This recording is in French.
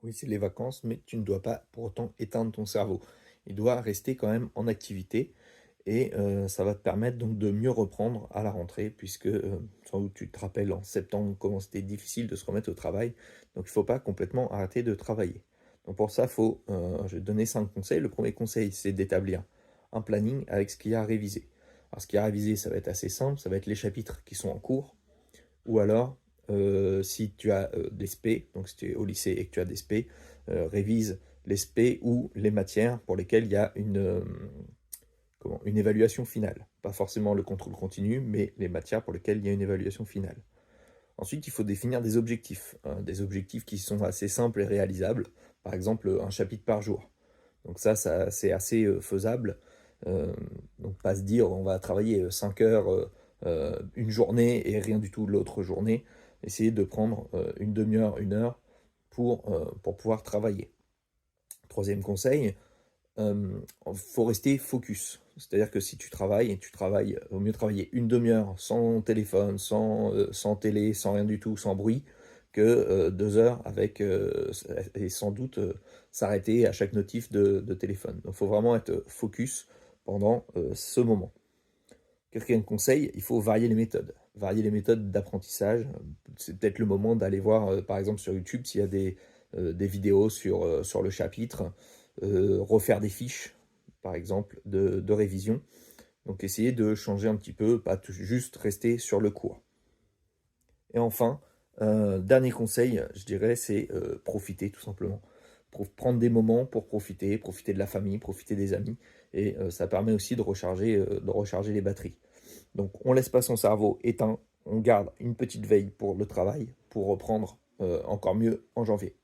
Oui, c'est les vacances, mais tu ne dois pas pour autant éteindre ton cerveau. Il doit rester quand même en activité et ça va te permettre donc de mieux reprendre à la rentrée puisque, sans doute tu te rappelles en septembre comment c'était difficile de se remettre au travail. Donc il ne faut pas complètement arrêter de travailler. Donc pour ça, je vais te donner 5 conseils. Le premier conseil, c'est d'établir un planning avec ce qu'il y a à réviser. Alors ce qu'il y a à réviser, ça va être assez simple, ça va être les chapitres qui sont en cours, ou alors, si tu as, des spé, donc si tu es au lycée et que tu as des spé, révise les spé ou les matières pour lesquelles il y a une évaluation finale. Pas forcément le contrôle continu, mais les matières pour lesquelles il y a une évaluation finale. Ensuite, il faut définir des objectifs qui sont assez simples et réalisables. Par exemple, un chapitre par jour. Donc ça c'est assez, faisable. Hem, donc pas se dire: «On va travailler, 5 heures, une journée et rien du tout l'autre journée». Essayer de prendre, une demi heure, une heure pour pouvoir travailler. Troisième conseil, faut rester focus. C'est-à-dire que si tu travailles et tu travailles, vaut mieux travailler une demi heure sans téléphone, sans télé, sans rien du tout, sans bruit, que, 2 heures avec, et sans doute, s'arrêter à chaque notif de téléphone. Donc il faut vraiment être focus pendant, ce moment. Quatrième conseil, il faut varier les méthodes. Varier les méthodes d'apprentissage. C'est peut-être le moment d'aller voir, par exemple sur YouTube s'il y a des vidéos sur le chapitre, refaire des fiches, par exemple, de révision. Donc essayer de changer un petit peu, pas juste rester sur le cours. Et enfin, dernier conseil, je dirais, c'est profiter tout simplement. Prendre des moments pour profiter, profiter de la famille, profiter des amis. Et ça permet aussi de recharger les batteries. Donc on laisse pas son cerveau éteint, on garde une petite veille pour le travail, pour reprendre encore mieux en janvier.